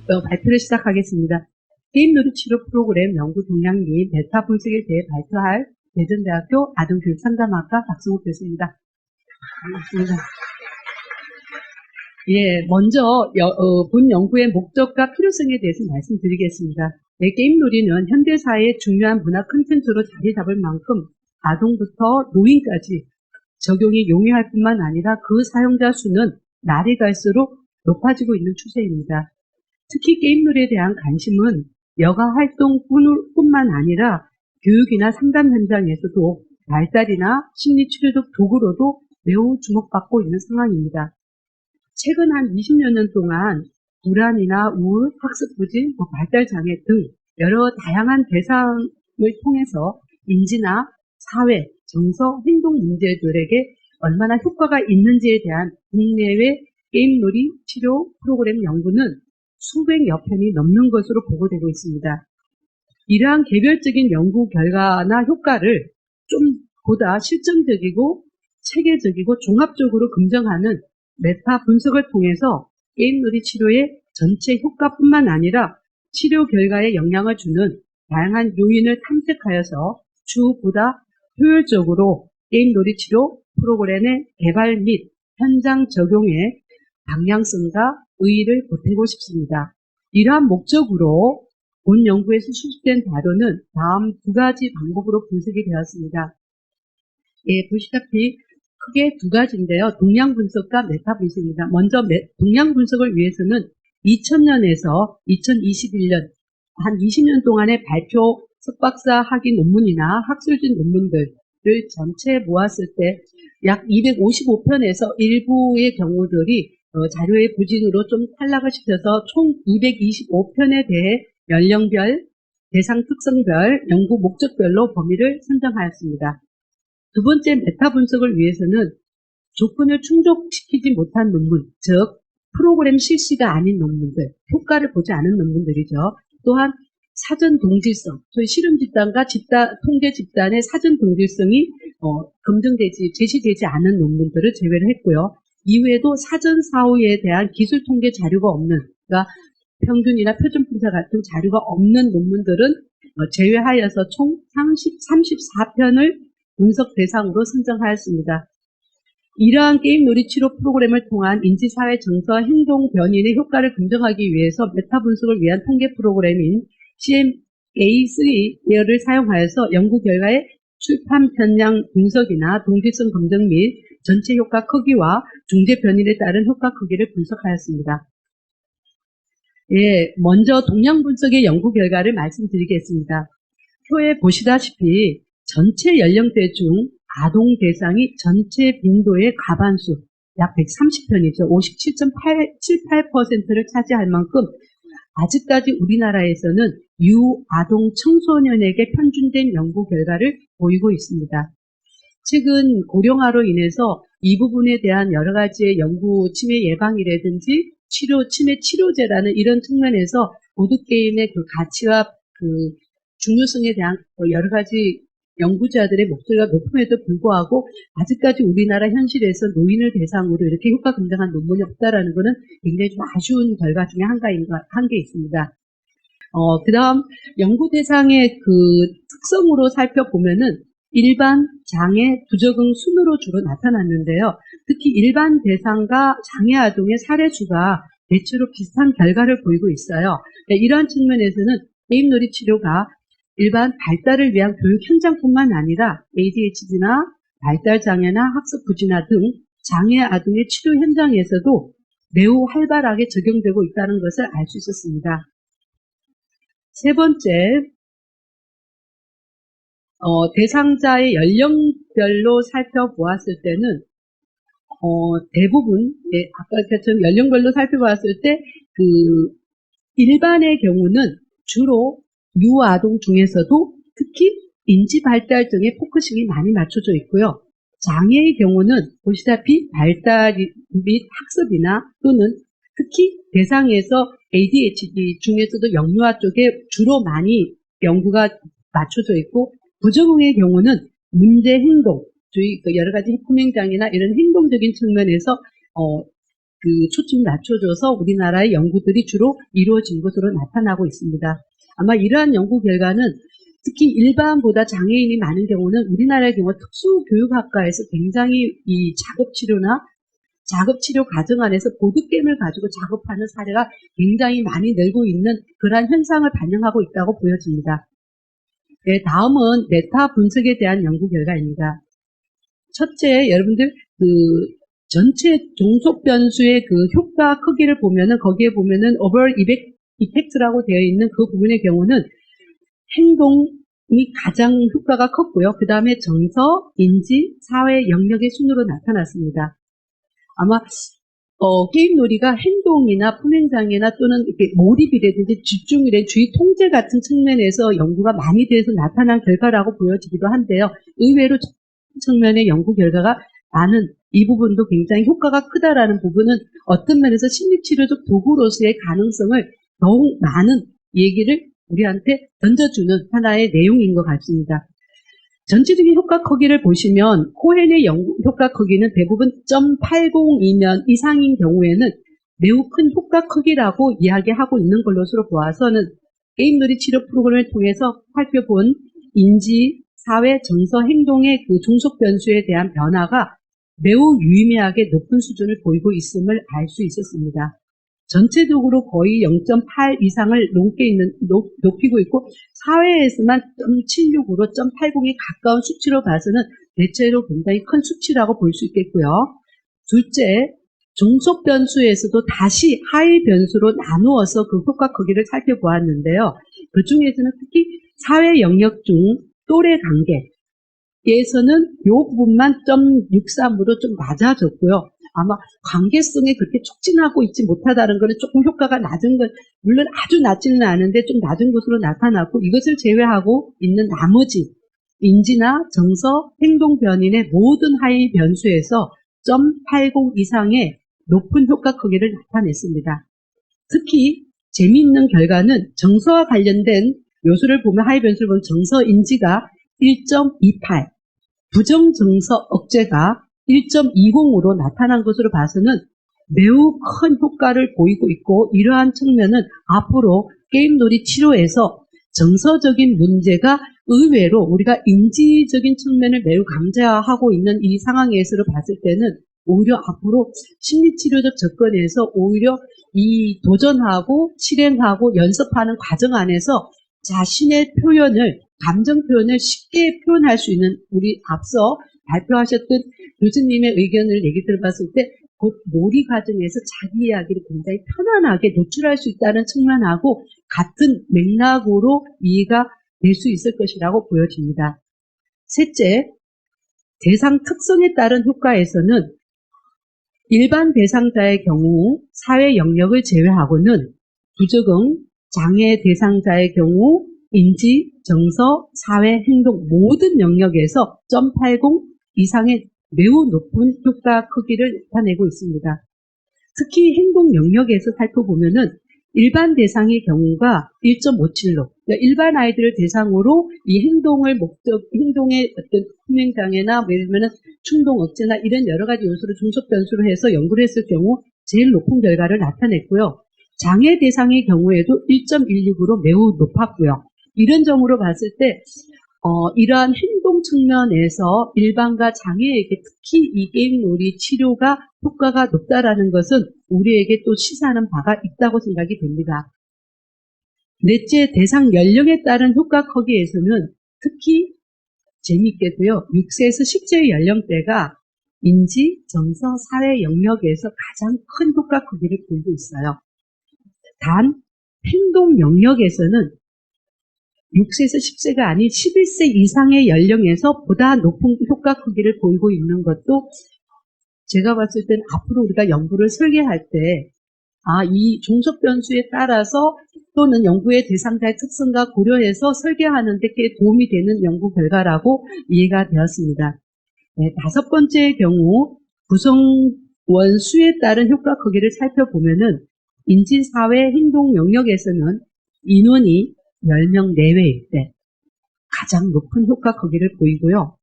발표를 시작하겠습니다. 게임놀이 치료 프로그램 연구 동향 및 데이터 분석에 대해 발표할 대전대학교 아동교육상담학과 박승욱 교수입니다. 반갑습니다. 예, 먼저 본 연구의 목적과 필요성에 대해서 말씀드리겠습니다. 게임놀이는 현대사회의 중요한 문화 콘텐츠로 자리 잡을 만큼 아동부터 노인까지 적용이 용이할 뿐만 아니라 그 사용자 수는 날이 갈수록 높아지고 있는 추세입니다. 특히 게임놀이에 대한 관심은 여가 활동뿐만 아니라 교육이나 상담 현장에서도 발달이나 심리치료적 도구로도 매우 주목받고 있는 상황입니다. 최근 한 20여 년 동안 불안이나 우울, 학습 부진, 발달장애 등 여러 다양한 대상을 통해서 인지나 사회, 정서, 행동 문제들에게 얼마나 효과가 있는지에 대한 국내외 게임놀이 치료 프로그램 연구는 수백여 편이 넘는 것으로 보고되고 있습니다. 이러한 개별적인 연구 결과나 효과를 좀 보다 실증적이고 체계적이고 종합적으로 검증하는 메타 분석을 통해서 게임놀이 치료의 전체 효과뿐만 아니라 치료 결과에 영향을 주는 다양한 요인을 탐색하여서 추후보다 효율적으로 게임놀이 치료 프로그램의 개발 및 현장 적용의 방향성과 의의를 보태고 싶습니다. 이러한 목적으로 본 연구에서 수집된 자료는 다음 두 가지 방법으로 분석이 되었습니다. 예, 보시다시피 크게 두 가지인데요. 동향 분석과 메타 분석입니다. 먼저 동향 분석을 위해서는 2000년에서 2021년 한 20년 동안의 발표 석박사 학위 논문이나 학술진 논문들을 전체 모았을 때 약 255편에서 일부의 경우들이 자료의 부진으로 좀 탈락을 시켜서 총 225편에 대해 연령별, 대상 특성별, 연구 목적별로 범위를 선정하였습니다. 두 번째 메타 분석을 위해서는 조건을 충족시키지 못한 논문, 즉 프로그램 실시가 아닌 논문들, 효과를 보지 않은 논문들이죠. 또한 사전 동질성, 저희 실험 집단과 통계 집단의 사전 동질성이 제시되지 않은 논문들을 제외를 했고요. 이후에도 사전 사후에 대한 기술 통계 자료가 없는, 그러니까 평균이나 표준 분석 같은 자료가 없는 논문들은 제외하여서 총 34편을 분석 대상으로 선정하였습니다. 이러한 게임놀이 치료 프로그램을 통한 인지사회 정서 행동 변인의 효과를 검증하기 위해서 메타 분석을 위한 통계 프로그램인 CMA3를 사용하여서 연구 결과의 출판 편량 분석이나 동질성 검증 및 전체 효과 크기와 중재 변인에 따른 효과 크기를 분석하였습니다. 예, 먼저 동향 분석의 연구 결과를 말씀드리겠습니다. 표에 보시다시피 전체 연령대 중 아동 대상이 전체 빈도의 과반수, 약 130편이죠. 57.78%를 차지할 만큼 아직까지 우리나라에서는 유아동 청소년에게 편중된 연구 결과를 보이고 있습니다. 최근 고령화로 인해서 이 부분에 대한 여러 가지의 연구 치매 예방이라든지 치매 치료제라는 이런 측면에서 보드게임의 그 가치와 그 중요성에 대한 여러 가지 연구자들의 목소리가 높음에도 불구하고 아직까지 우리나라 현실에서 노인을 대상으로 이렇게 효과 검증한 논문이 없다라는 것은 굉장히 좀 아쉬운 결과 중에 한 개 있습니다. 그 다음 연구 대상의 그 특성으로 살펴보면은 일반, 장애, 부적응 순으로 주로 나타났는데요. 특히 일반 대상과 장애 아동의 사례 수가 대체로 비슷한 결과를 보이고 있어요. 이러한 측면에서는 게임놀이 치료가 일반 발달을 위한 교육 현장뿐만 아니라 ADHD나 발달장애나 학습 부진화 등 장애 아동의 치료 현장에서도 매우 활발하게 적용되고 있다는 것을 알 수 있었습니다. 세 번째, 대상자의 연령별로 살펴보았을 때는 대부분 아까처럼 연령별로 살펴보았을 때 그 일반의 경우는 주로 유아동 중에서도 특히 인지 발달 등의 포커싱이 많이 맞춰져 있고요. 장애의 경우는 보시다시피 발달 및 학습이나 또는 특히 대상에서 ADHD 중에서도 영유아 쪽에 주로 많이 연구가 맞춰져 있고, 부적응의 경우는 문제 행동, 여러 가지 희풍행장애나 이런 행동적인 측면에서 초점이 맞춰져서 우리나라의 연구들이 주로 이루어진 것으로 나타나고 있습니다. 아마 이러한 연구 결과는 특히 일반보다 장애인이 많은 경우는 우리나라의 경우 특수교육학과에서 굉장히 이 작업치료 과정 안에서 보드게임을 가지고 작업하는 사례가 굉장히 많이 늘고 있는 그러한 현상을 반영하고 있다고 보여집니다. 네, 다음은 메타 분석에 대한 연구 결과입니다. 첫째, 여러분들 전체 종속 변수의 효과 크기를 보면은 거기에 보면은 overall effect라고 되어 있는 그 부분의 경우는 행동이 가장 효과가 컸고요. 그 다음에 정서, 인지, 사회 영역의 순으로 나타났습니다. 아마 게임 놀이가 행동이나 품행장애나 또는 이렇게 몰입이라든지 집중이라든지 주의 통제 같은 측면에서 연구가 많이 돼서 나타난 결과라고 보여지기도 한데요. 의외로 측면의 연구 결과가 많은 이 부분도 굉장히 효과가 크다라는 부분은 어떤 면에서 심리치료적 도구로서의 가능성을 더욱 많은 얘기를 우리한테 던져주는 하나의 내용인 것 같습니다. 전체적인 효과 크기를 보시면 코헨의 효과 크기는 대부분 0.802년 이상인 경우에는 매우 큰 효과 크기라고 이야기하고 있는 것으로 보아서는 게임놀이 치료 프로그램을 통해서 살펴본 인지, 사회, 정서, 행동의 종속 변수에 대한 변화가 매우 유의미하게 높은 수준을 보이고 있음을 알 수 있었습니다. 전체적으로 거의 0.8 이상을 높이고 있고 사회에서만 0.76으로 0.80에 가까운 수치로 봐서는 대체로 굉장히 큰 수치라고 볼 수 있겠고요. 둘째, 종속 변수에서도 다시 하위 변수로 나누어서 그 효과 크기를 살펴보았는데요. 그 중에서는 특히 사회 영역 중 또래 관계에서는 이 부분만 0.63으로 좀 낮아졌고요. 아마 관계성에 그렇게 촉진하고 있지 못하다는 것은 조금 효과가 낮은 것, 물론 아주 낮지는 않은데 좀 낮은 것으로 나타났고, 이것을 제외하고 있는 나머지 인지나 정서, 행동 변인의 모든 하위 변수에서 0.80 이상의 높은 효과 크기를 나타냈습니다. 특히 재미있는 결과는 정서와 관련된 요소를 보면 하위 변수를 보면 정서 인지가 1.28, 부정정서 억제가 1.20으로 나타난 것으로 봐서는 매우 큰 효과를 보이고 있고, 이러한 측면은 앞으로 게임놀이 치료에서 정서적인 문제가 의외로 우리가 인지적인 측면을 매우 강조하고 있는 이 상황에서 봤을 때는 오히려 앞으로 심리치료적 접근에서 오히려 이 도전하고 실행하고 연습하는 과정 안에서 자신의 표현을, 감정 표현을 쉽게 표현할 수 있는, 우리 앞서 발표하셨던 교수님의 의견을 얘기 들어봤을 때 곧 놀이 과정에서 자기 이야기를 굉장히 편안하게 노출할 수 있다는 측면하고 같은 맥락으로 이해가 될 수 있을 것이라고 보여집니다. 셋째, 대상 특성에 따른 효과에서는 일반 대상자의 경우 사회 영역을 제외하고는 부적응, 장애 대상자의 경우 인지, 정서, 사회, 행동 모든 영역에서 0.80 이상의 매우 높은 효과 크기를 나타내고 있습니다. 특히 행동 영역에서 살펴보면은 일반 대상의 경우가 1.57로, 그러니까 일반 아이들을 대상으로 이 행동의 어떤 품행장애나 예를 들면 충동 억제나 이런 여러 가지 요소를 중속 변수로 해서 연구를 했을 경우 제일 높은 결과를 나타냈고요. 장애 대상의 경우에도 1.16으로 매우 높았고요. 이런 점으로 봤을 때 이러한 행동 측면에서 일반과 장애에게 특히 이 게임놀이 치료가 효과가 높다라는 것은 우리에게 또 시사하는 바가 있다고 생각이 됩니다. 넷째, 대상 연령에 따른 효과 크기에서는 특히 재미있게도요, 6세에서 10세 연령대가 인지, 정서, 사회 영역에서 가장 큰 효과 크기를 보이고 있어요. 단, 행동 영역에서는 6세에서 10세가 아닌 11세 이상의 연령에서 보다 높은 효과 크기를 보이고 있는 것도 제가 봤을 때는 앞으로 우리가 연구를 설계할 때 이 종속 변수에 따라서 또는 연구의 대상자의 특성과 고려해서 설계하는 데 꽤 도움이 되는 연구 결과라고 이해가 되었습니다. 네, 다섯 번째의 경우 구성원 수에 따른 효과 크기를 살펴보면은 인지, 사회, 행동 영역에서는 인원이 10명 내외일 때 가장 높은 효과 크기를 보이고요.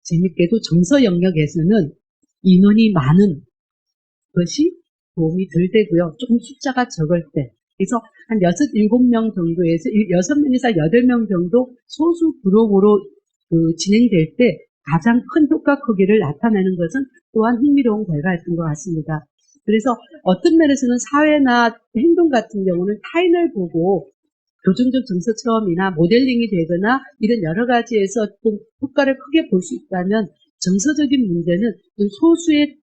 재밌게도 정서 영역에서는 인원이 많은 것이 도움이 덜 되고요. 조금 숫자가 적을 때. 그래서 한 6, 7명 정도에서 6명에서 8명 정도 소수 그룹으로 진행될 때 가장 큰 효과 크기를 나타내는 것은 또한 흥미로운 결과였던 것 같습니다. 그래서 어떤 면에서는 사회나 행동 같은 경우는 타인을 보고 교정적 정서 체험이나 모델링이 되거나 이런 여러 가지에서 좀 효과를 크게 볼 수 있다면 정서적인 문제는 소수의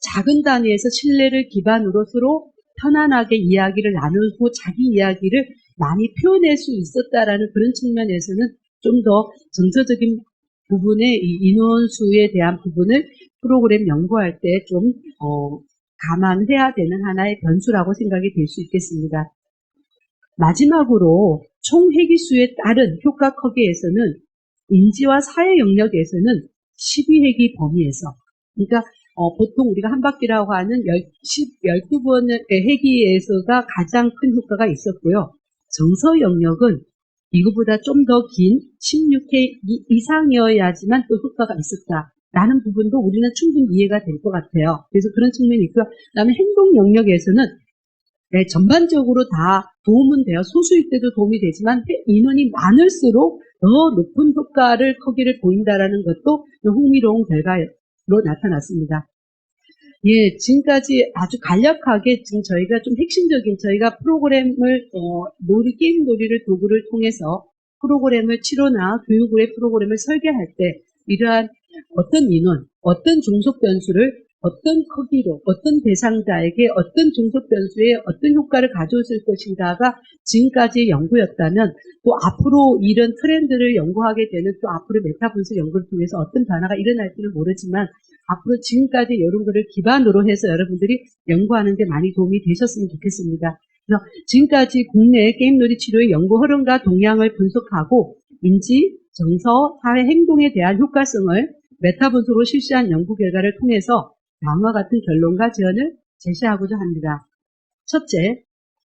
작은 단위에서 신뢰를 기반으로 서로 편안하게 이야기를 나누고 자기 이야기를 많이 표현할 수 있었다라는 그런 측면에서는 좀 더 정서적인 부분의 이 인원수에 대한 부분을 프로그램 연구할 때 좀 감안해야 되는 하나의 변수라고 생각이 될 수 있겠습니다. 마지막으로 총 회기수에 따른 효과 크기에서는 인지와 사회 영역에서는 12회기 범위에서, 그러니까 보통 우리가 한 바퀴라고 하는 12번의 회기에서가 가장 큰 효과가 있었고요. 정서 영역은 이거보다 좀 더 긴 16회 이상이어야지만 또 효과가 있었다라는 부분도 우리는 충분히 이해가 될 것 같아요. 그래서 그런 측면이 있고요. 그다음에 행동 영역에서는 전반적으로 다 도움은 돼요. 소수일 때도 도움이 되지만 인원이 많을수록 더 높은 효과를 크기를 보인다라는 것도 흥미로운 결과로 나타났습니다. 예, 지금까지 아주 간략하게 지금 저희가 좀 핵심적인 저희가 프로그램을 게임 놀이를 도구를 통해서 프로그램을 치료나 교육의 프로그램을 설계할 때 이러한 어떤 인원, 어떤 종속 변수를 어떤 크기로, 어떤 대상자에게 어떤 종속 변수에 어떤 효과를 가져올 것인가가 지금까지의 연구였다면 또 앞으로 이런 트렌드를 연구하게 되는 또 앞으로 메타 분석 연구를 통해서 어떤 변화가 일어날지는 모르지만 앞으로 지금까지 이런 거를 기반으로 해서 여러분들이 연구하는 데 많이 도움이 되셨으면 좋겠습니다. 그래서 지금까지 국내 게임놀이 치료의 연구 흐름과 동향을 분석하고 인지, 정서, 사회 행동에 대한 효과성을 메타 분석으로 실시한 연구 결과를 통해서 다음과 같은 결론과 제언을 제시하고자 합니다. 첫째,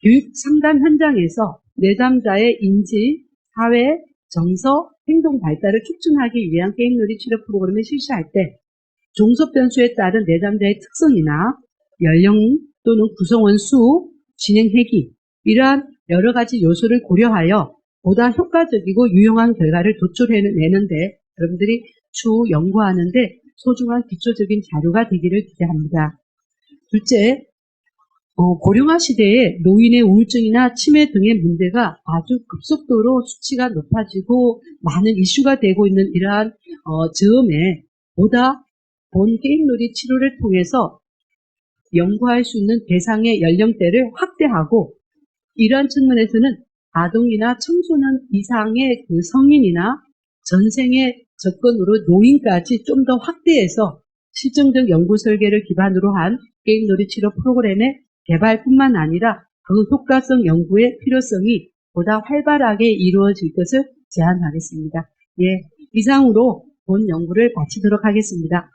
교육 상담 현장에서 내담자의 인지, 사회, 정서, 행동 발달을 촉진하기 위한 게임놀이 치료 프로그램을 실시할 때 종속 변수에 따른 내담자의 특성이나 연령 또는 구성원 수, 진행 회기 이러한 여러 가지 요소를 고려하여 보다 효과적이고 유용한 결과를 도출해내는데 여러분들이 추후 연구하는데 소중한 기초적인 자료가 되기를 기대합니다. 둘째, 고령화 시대에 노인의 우울증이나 치매 등의 문제가 아주 급속도로 수치가 높아지고 많은 이슈가 되고 있는 이러한 즈음에 보다 본 게임놀이 치료를 통해서 연구할 수 있는 대상의 연령대를 확대하고 이러한 측면에서는 아동이나 청소년 이상의 그 성인이나 전생의 접근으로 노인까지 좀 더 확대해서 실증적 연구 설계를 기반으로 한 게임놀이 치료 프로그램의 개발뿐만 아니라 그 효과성 연구의 필요성이 보다 활발하게 이루어질 것을 제안하겠습니다. 예, 이상으로 본 연구를 마치도록 하겠습니다.